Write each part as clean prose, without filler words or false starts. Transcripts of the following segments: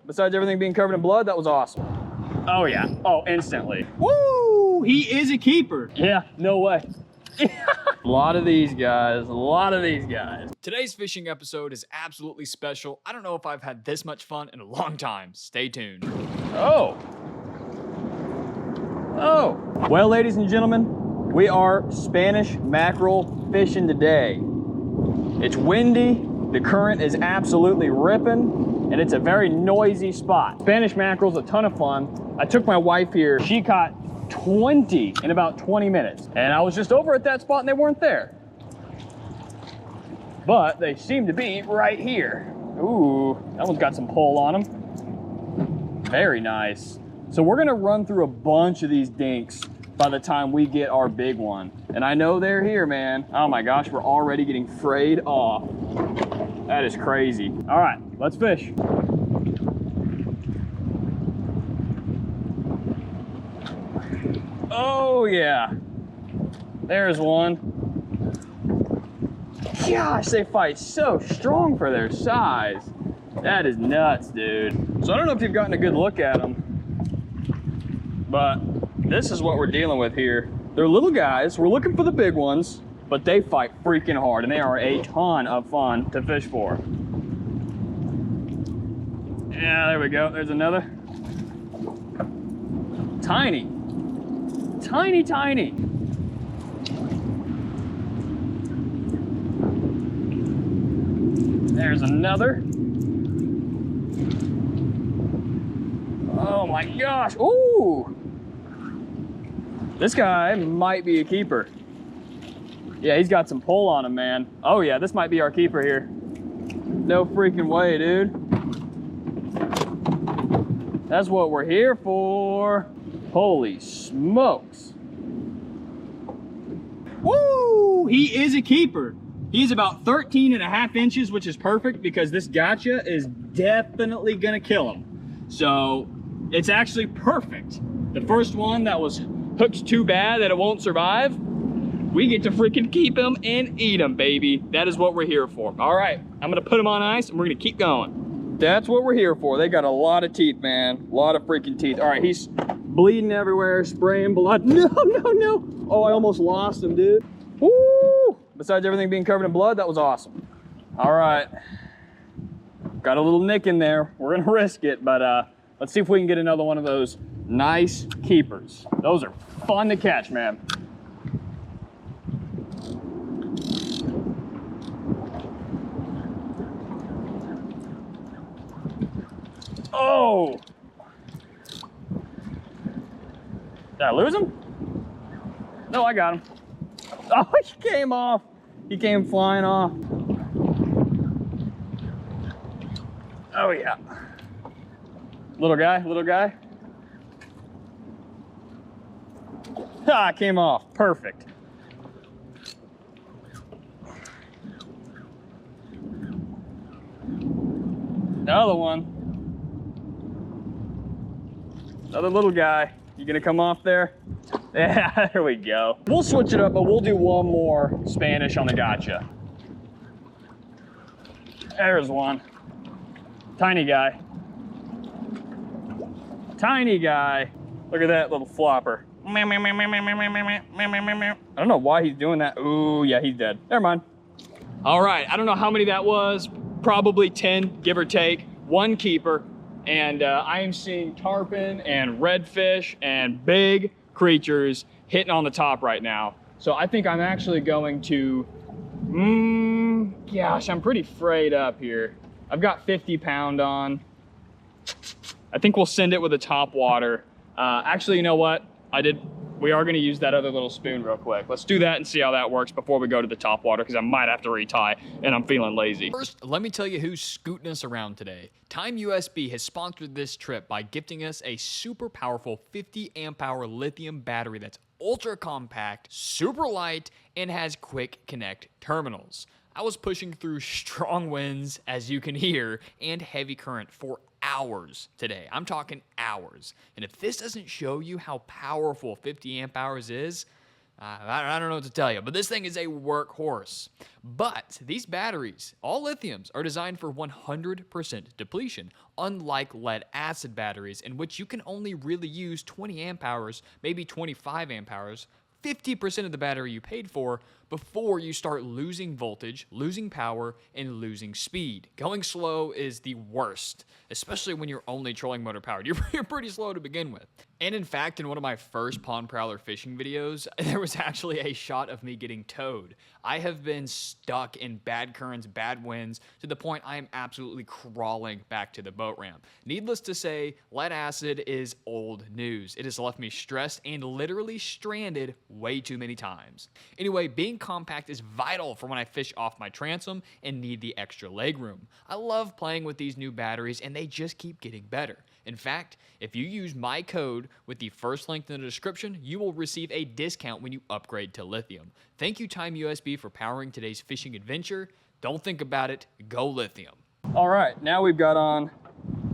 besides everything being covered in blood, that was awesome. Oh yeah, oh, instantly. Woo, he is a keeper. Yeah, no way. A lot of these guys, a lot of these guys. Today's fishing episode is absolutely special. I don't know if I've had this much fun in a long time. Stay tuned. Oh. Oh. Well, ladies and gentlemen, we are Spanish mackerel fishing today. It's windy, the current is absolutely ripping, and it's a very noisy spot. Spanish mackerel's a ton of fun. I took my wife here. She caught 20 in about 20 minutes. And I was just over at that spot and they weren't there. But they seem to be right here. Ooh, that one's got some pull on them. Very nice. So we're gonna run through a bunch of these dinks by the time we get our big one. And I know they're here, man. Oh my gosh, we're already getting frayed off. That is crazy. All right, let's fish. Oh yeah, there's one. Gosh, they fight so strong for their size. That is nuts, dude. So I don't know if you've gotten a good look at them, but this is what we're dealing with here. They're little guys. We're looking for the big ones, but they fight freaking hard and they are a ton of fun to fish for. Yeah, there we go. There's another. Tiny. Tiny, tiny. There's another. Oh my gosh. Ooh. This guy might be a keeper. Yeah, he's got some pull on him, man. Oh yeah, this might be our keeper here. No freaking way, dude. That's what we're here for. Holy smokes. Woo! He is a keeper. He's about 13.5 inches, which is perfect because this gotcha is definitely gonna kill him. So it's actually perfect. The first one that was hooked too bad that it won't survive, we get to freaking keep him and eat him, baby. That is what we're here for. All right, I'm gonna put him on ice and we're gonna keep going. That's what we're here for. They got a lot of teeth, man. A lot of freaking teeth. All right, he's bleeding everywhere, spraying blood. No, no, no. Oh, I almost lost him, dude. Woo! Besides everything being covered in blood, that was awesome. All right. Got a little nick in there. We're gonna risk it, but let's see if we can get another one of those nice keepers. Those are fun to catch, man. Oh! Did I lose him? No, I got him. Oh, he came off. He came flying off. Oh yeah. Little guy, little guy. Ah, came off, perfect. Another one. Another little guy. You gonna come off there? Yeah, there we go. We'll switch it up, but we'll do one more Spanish on the gotcha. There's one. Tiny guy. Tiny guy. Look at that little flopper. I don't know why he's doing that. Ooh, yeah, he's dead. Never mind. All right, I don't know how many that was. Probably 10, give or take. One keeper. And I am seeing tarpon and redfish and big creatures hitting on the top right now. So I think I'm actually going to, gosh, I'm pretty frayed up here. I've got 50 pound on. I think we'll send it with a top water. Actually, you know what? We are gonna use that other little spoon real quick. Let's do that and see how that works before we go to the top water, because I might have to retie and I'm feeling lazy. First, let me tell you who's scooting us around today. Time USB has sponsored this trip by gifting us a super powerful 50 amp hour lithium battery that's ultra compact, super light, and has quick connect terminals. I was pushing through strong winds, as you can hear, and heavy current for hours today. I'm talking hours. And if this doesn't show you how powerful 50 amp hours is, I don't know what to tell you, but this thing is a workhorse. But these batteries, all lithiums, are designed for 100% depletion, unlike lead acid batteries, in which you can only really use 20 amp hours, maybe 25 amp hours, 50% of the battery you paid for before you start losing voltage, losing power, and losing speed. Going slow is the worst, especially when you're only trolling motor powered. You're pretty slow to begin with. And in fact, in one of my first pond prowler fishing videos, there was actually a shot of me getting towed. I have been stuck in bad currents, bad winds, to the point I am absolutely crawling back to the boat ramp. Needless to say, lead acid is old news. It has left me stressed and literally stranded way too many times. Anyway, being compact is vital for when I fish off my transom and need the extra leg room. I love playing with these new batteries and they just keep getting better. In fact, if you use my code with the first link in the description, you will receive a discount when you upgrade to lithium. Thank you, Time USB, for powering today's fishing adventure. Don't think about it, go lithium. All right, now we've got on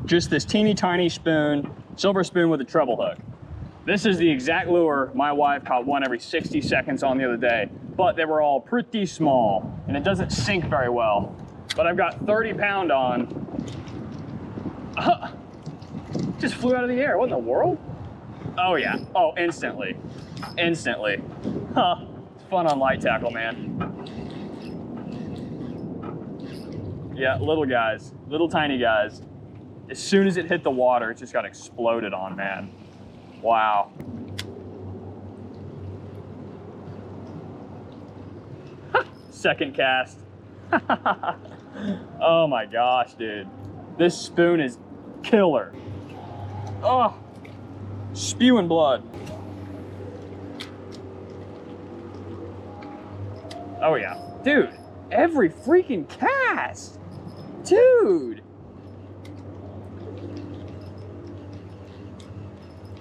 just this teeny tiny spoon, silver spoon with a treble hook. This is the exact lure my wife caught one every 60 seconds on the other day, but they were all pretty small and it doesn't sink very well. But I've got 30 pound on. Just flew out of the air. What in the world? Oh yeah. Oh, instantly. Instantly. Huh. It's fun on light tackle, man. Yeah, little guys. Little tiny guys. As soon as it hit the water, it just got exploded on, man. Wow. Second cast. Oh my gosh, dude. This spoon is killer. Oh, spewing blood. Oh yeah. Dude, every freaking cast. Dude.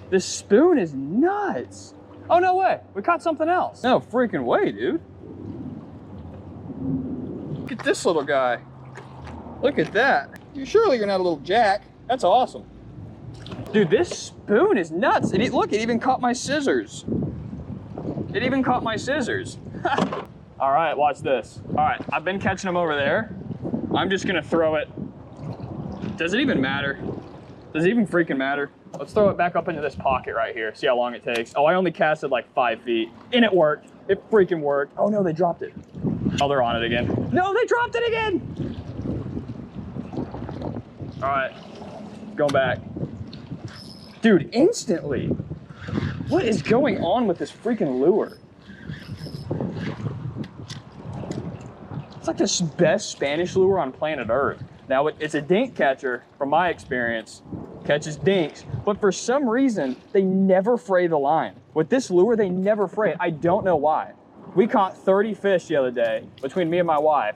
This spoon is nuts. Oh, no way. We caught something else. No freaking way, dude. Look at this little guy. Look at that. You're surely gonna have a little jack. That's awesome. Dude, this spoon is nuts. And look, it even caught my scissors. It even caught my scissors. All right, watch this. All right, I've been catching them over there. I'm just gonna throw it. Does it even matter? Does it even freaking matter? Let's throw it back up into this pocket right here. See how long it takes. Oh, I only casted like 5 feet and it worked. It freaking worked. Oh no, they dropped it. Oh, they're on it again. No, they dropped it again. All right, going back. Dude, instantly. What is going on with this freaking lure? It's like the best Spanish lure on planet Earth. Now, it's a dink catcher, from my experience, catches dinks, but for some reason, they never fray the line. With this lure, they never fray it. I don't know why. We caught 30 fish the other day, between me and my wife,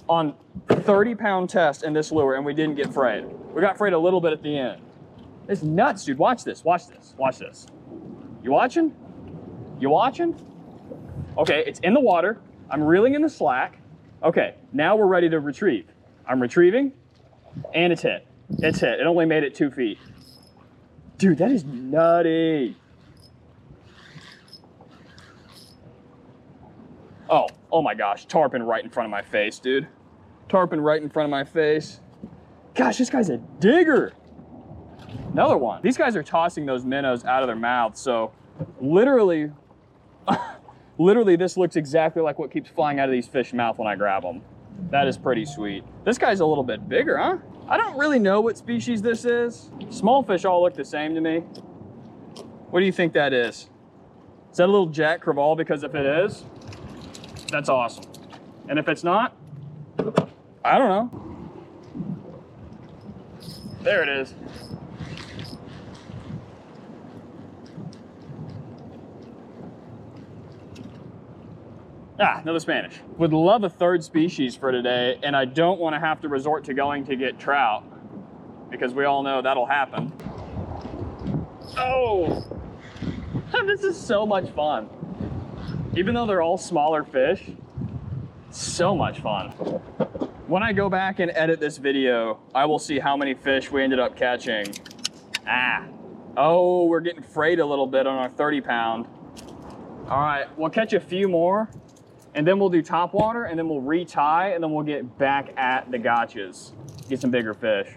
on 30-pound test in this lure, and we didn't get frayed. We got frayed a little bit at the end. It's nuts, dude. Watch this, watch this, watch this. You watching? You watching? Okay, it's in the water. I'm reeling in the slack. Okay, now we're ready to retrieve. I'm retrieving, and it's hit. It's hit. It only made it 2 feet. Dude, that is nutty. Oh my gosh, tarpon right in front of my face, dude. Tarpon right in front of my face. Gosh, this guy's a digger. Another one. These guys are tossing those minnows out of their mouths, so literally, literally this looks exactly like what keeps flying out of these fish mouth when I grab them. That is pretty sweet. This guy's a little bit bigger, huh? I don't really know what species this is. Small fish all look the same to me. What do you think that is? Is that a little Jack Crevalle? Because if it is, that's awesome. And if it's not, I don't know. There it is. Ah, another Spanish. Would love a third species for today, and I don't want to have to resort to going to get trout, because we all know that'll happen. Oh, this is so much fun. Even though they're all smaller fish, so much fun. When I go back and edit this video, I will see how many fish we ended up catching. Ah, oh, we're getting frayed a little bit on our 30-pound. All right, we'll catch a few more and then we'll do top water and then we'll retie and then we'll get back at the gotchas, get some bigger fish.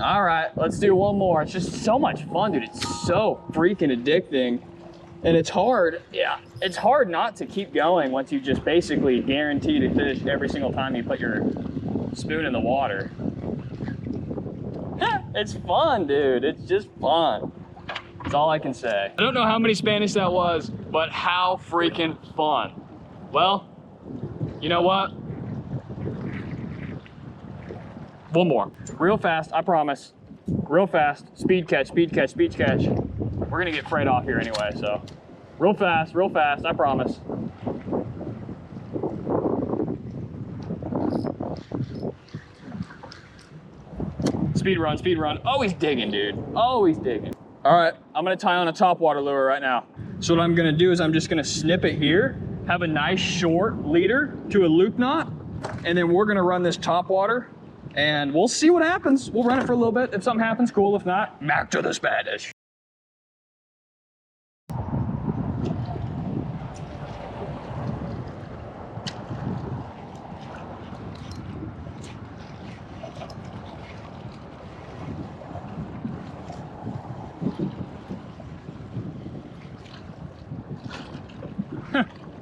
All right, let's do one more. It's just so much fun, dude. It's so freaking addicting. And it's hard, yeah, it's hard not to keep going once you just basically guarantee to fish every single time you put your spoon in the water. It's fun, dude. It's just fun. That's all I can say. I don't know how many Spanish that was, but how freaking fun. Well, you know what? One more. Real fast, I promise. Real fast. Speed catch, speed catch, speed catch. We're gonna get freight off here anyway, so. Real fast, I promise. Speed run. Oh, he's digging, dude. Oh, he's digging. All right, I'm gonna tie on a topwater lure right now. So what I'm gonna do is I'm just gonna snip it here, have a nice short leader to a loop knot, and then we're gonna run this topwater and we'll see what happens. We'll run it for a little bit. If something happens, cool. If not, back to the Spanish.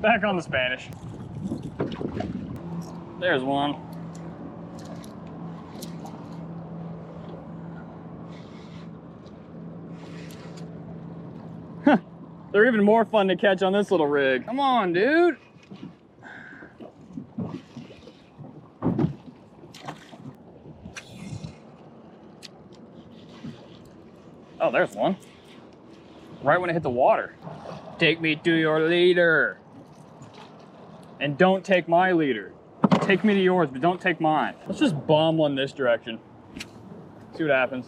Back on the Spanish. There's one. They're even more fun to catch on this little rig. Come on, dude. Oh, there's one. Right when it hit the water. Take me to your leader. And don't take my leader. Take me to yours, but don't take mine. Let's just bomb one this direction. See what happens.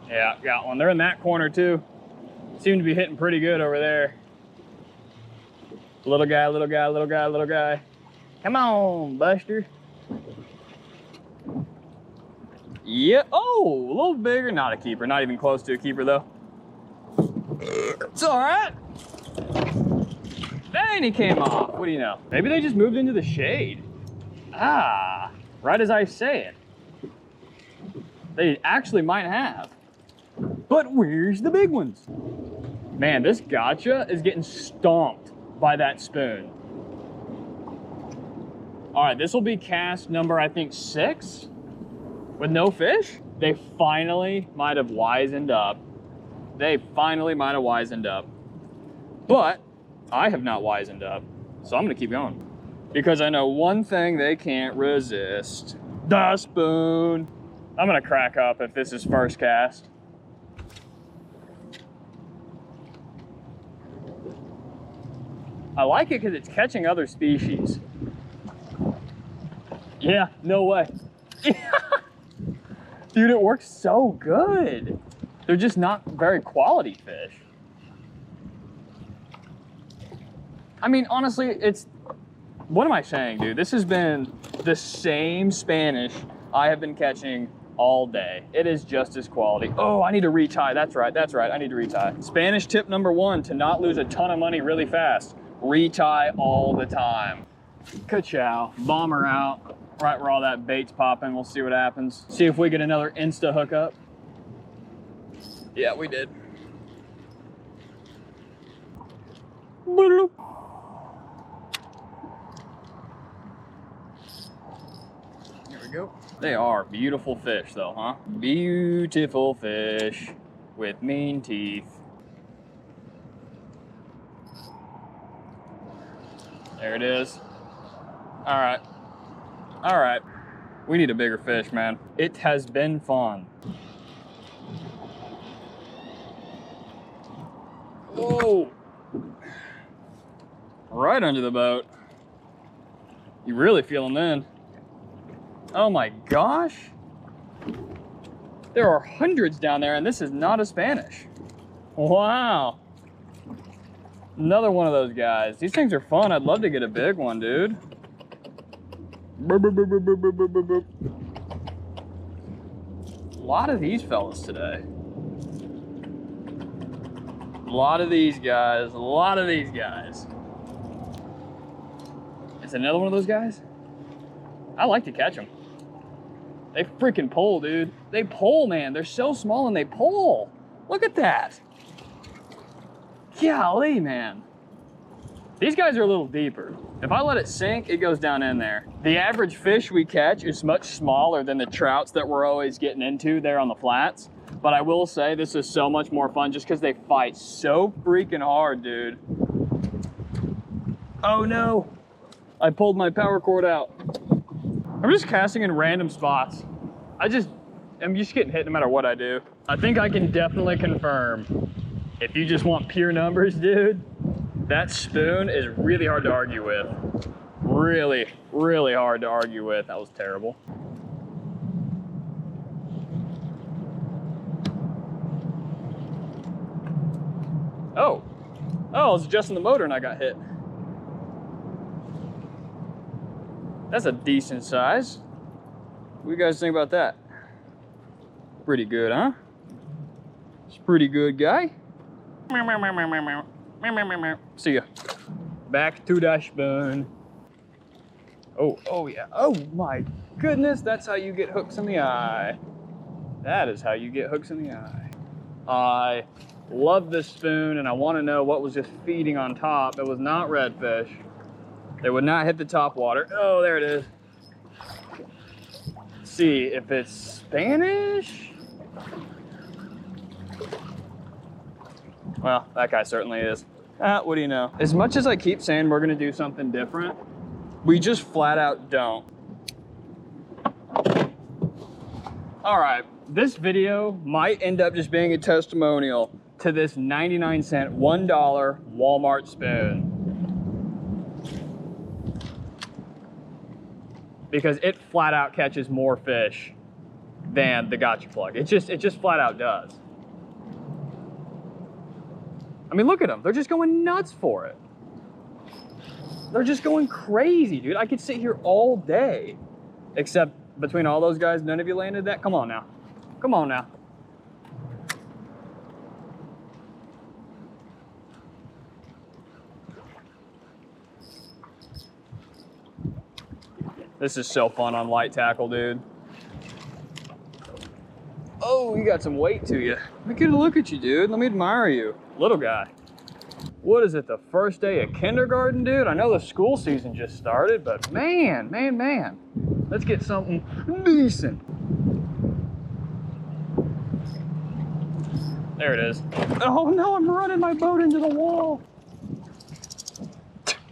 Yeah, got one. They're in that corner too. Seem to be hitting pretty good over there. Little guy, little guy, little guy, little guy. Come on, Buster. Yeah, oh, a little bigger. Not a keeper, not even close to a keeper though. It's all right. Dang, he came off. What do you know? Maybe they just moved into the shade. Ah, right as I say it. They actually might have. But where's the big ones? Man, this gotcha is getting stomped by that spoon. All right, this will be cast number, I think, 6 with no fish. They finally might have wisened up. They finally might have wisened up. But I have not wisened up, so I'm gonna keep going. Because I know one thing they can't resist. The spoon. I'm gonna crack up if this is first cast. I like it because it's catching other species. Yeah, no way. Dude, it works so good. They're just not very quality fish. I mean, honestly, it's, what am I saying, dude? This has been the same Spanish I have been catching all day. It is just as quality. Oh, I need to retie. That's right, I need to retie. Spanish tip number 1 to not lose a ton of money really fast. Retie all the time. Ka-chow, bomber out, right where all that bait's popping. We'll see what happens. See if we get another insta hookup. Yeah, we did. Bloop. Here we go. They are beautiful fish though, huh? Beautiful fish with mean teeth. There it is. All right. All right. We need a bigger fish, man. It has been fun. Whoa. Right under the boat. You really feel them in. Oh my gosh. There are hundreds down there and this is not a Spanish. Wow. Another one of those guys. These things are fun. I'd love to get a big one, dude. Boop, boop, boop, boop, boop, boop, boop, boop. A lot of these fellas today. A lot of these guys. A lot of these guys. Is it another one of those guys? I like to catch them. They freaking pull, dude. They pull, man. They're so small and they pull. Look at that. Golly, man. These guys are a little deeper. If I let it sink, it goes down in there. The average fish we catch is much smaller than the trouts that we're always getting into there on the flats. But I will say this is so much more fun just because they fight so freaking hard, dude. Oh no. I pulled my power cord out. I'm just casting in random spots. I'm just getting hit no matter what I do. I think I can definitely confirm, if you just want pure numbers, dude, that spoon is really hard to argue with. Really, really hard to argue with. That was terrible. Oh, I was adjusting the motor and I got hit. That's a decent size. What do you guys think about that? Pretty good, huh? It's pretty good, guy. See ya. Back to the spoon. Oh yeah. Oh my goodness, that's how you get hooks in the eye. That is how you get hooks in the eye. I love this spoon and I want to know what was just feeding on top. It was not redfish. They would not hit the top water. Oh, there it is. Let's see if it's Spanish. Well, that guy certainly is. What do you know? As much as I keep saying we're gonna do something different, we just flat out don't. All right, this video might end up just being a testimonial to this 99-cent, $1 Walmart spoon. Because it flat out catches more fish than the gotcha plug. It just flat out does. I mean, look at them. They're just going nuts for it. They're just going crazy, dude. I could sit here all day. Except between all those guys, none of you landed that? Come on now. Come on now. This is so fun on light tackle, dude. Oh, you got some weight to you. Let me get a look at you, dude. Let me admire you. Little guy. What is it, the first day of kindergarten, dude? I know the school season just started, but man. Let's get something decent. There it is. Oh no, I'm running my boat into the wall.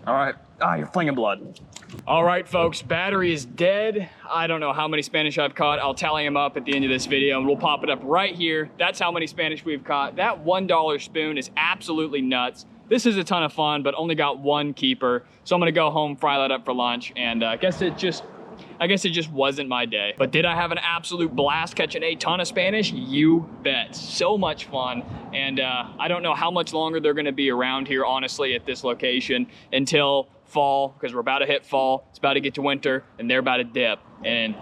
All right, you're flinging blood. All right, folks, battery is dead. I don't know how many Spanish I've caught. I'll tally them up at the end of this video and we'll pop it up right here. That's how many Spanish we've caught. That $1 spoon is absolutely nuts. This is a ton of fun, but only got one keeper. So I'm gonna go home, fry that up for lunch, and I guess it just wasn't my day. But did I have an absolute blast catching a ton of Spanish? You bet. So much fun. And I don't know how much longer they're gonna be around here, honestly, at this location until fall, because we're about to hit fall. It's about to get to winter, and they're about to dip. And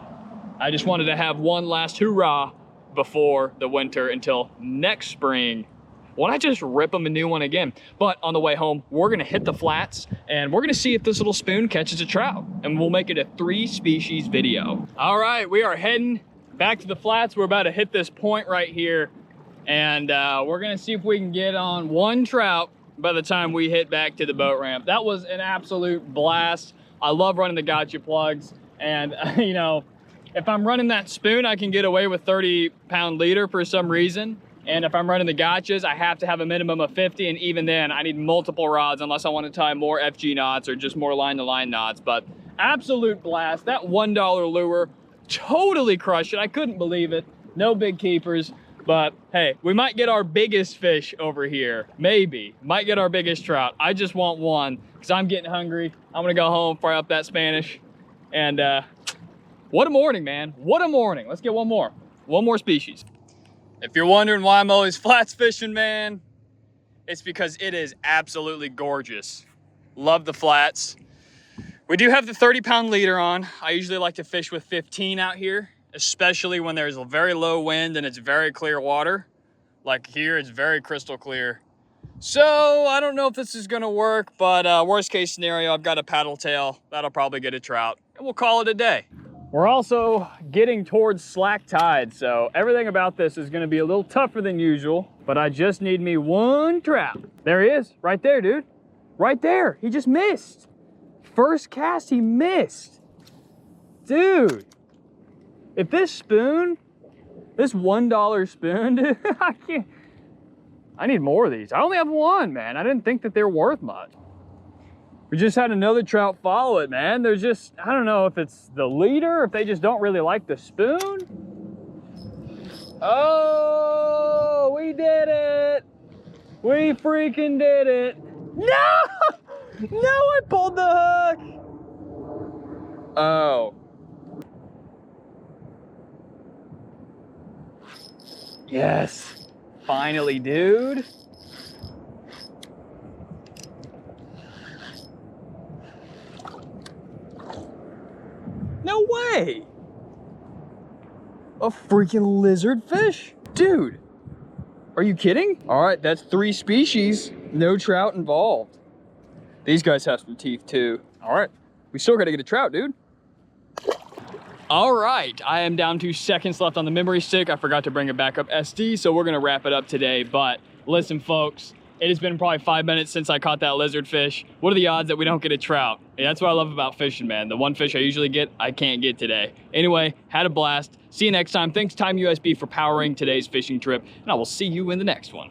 I just wanted to have one last hoorah before the winter until next spring. Why not just rip them a new one again? But on the way home, we're gonna hit the flats and we're gonna see if this little spoon catches a trout, and we'll make it a 3-species video. All right, we are heading back to the flats. We're about to hit this point right here, and we're gonna see if we can get on one trout by the time we hit back to the boat ramp. That was an absolute blast. I love running the gotcha plugs, and you know, if I'm running that spoon, I can get away with 30-pound leader for some reason. And if I'm running the gotchas, I have to have a minimum of 50, and even then, I need multiple rods unless I want to tie more FG knots or just more line-to-line knots. But absolute blast. That $1 lure totally crushed it. I couldn't believe it. No big keepers. But hey, we might get our biggest fish over here. Maybe. Might get our biggest trout. I just want one because I'm getting hungry. I'm going to go home, fry up that Spanish. And what a morning, man. What a morning. Let's get one more. One more species. If you're wondering why I'm always flats fishing, man, it's because it is absolutely gorgeous. Love the flats. We do have the 30-pound leader on. I usually like to fish with 15 out here, especially when there's a very low wind and it's very clear water. Like here, it's very crystal clear. So I don't know if this is gonna work, but worst case scenario, I've got a paddle tail. That'll probably get a trout, and we'll call it a day. We're also getting towards slack tide, so everything about this is gonna be a little tougher than usual, but I just need me one trout. There he is, right there, dude. Right there, he just missed. First cast, he missed. Dude, if this spoon, this $1 spoon, dude, I can't. I need more of these. I only have one, man. I didn't think that they're worth much. We just had another trout follow it, man. There's just, I don't know if it's the leader, if they just don't really like the spoon. Oh, we did it. We freaking did it. No! No, I pulled the hook. Oh. Yes. Finally, dude. No way. A freaking lizard fish? Dude, are you kidding? All right, that's 3 species, no trout involved. These guys have some teeth too. All right, we still gotta get a trout, dude. All right, I am down to seconds left on the memory stick. I forgot to bring a backup SD, so we're gonna wrap it up today. But listen, folks, it has been probably 5 minutes since I caught that lizard fish. What are the odds that we don't get a trout? And that's what I love about fishing, man. The one fish I usually get, I can't get today. Anyway, had a blast. See you next time. Thanks Time USB for powering today's fishing trip, and I will see you in the next one.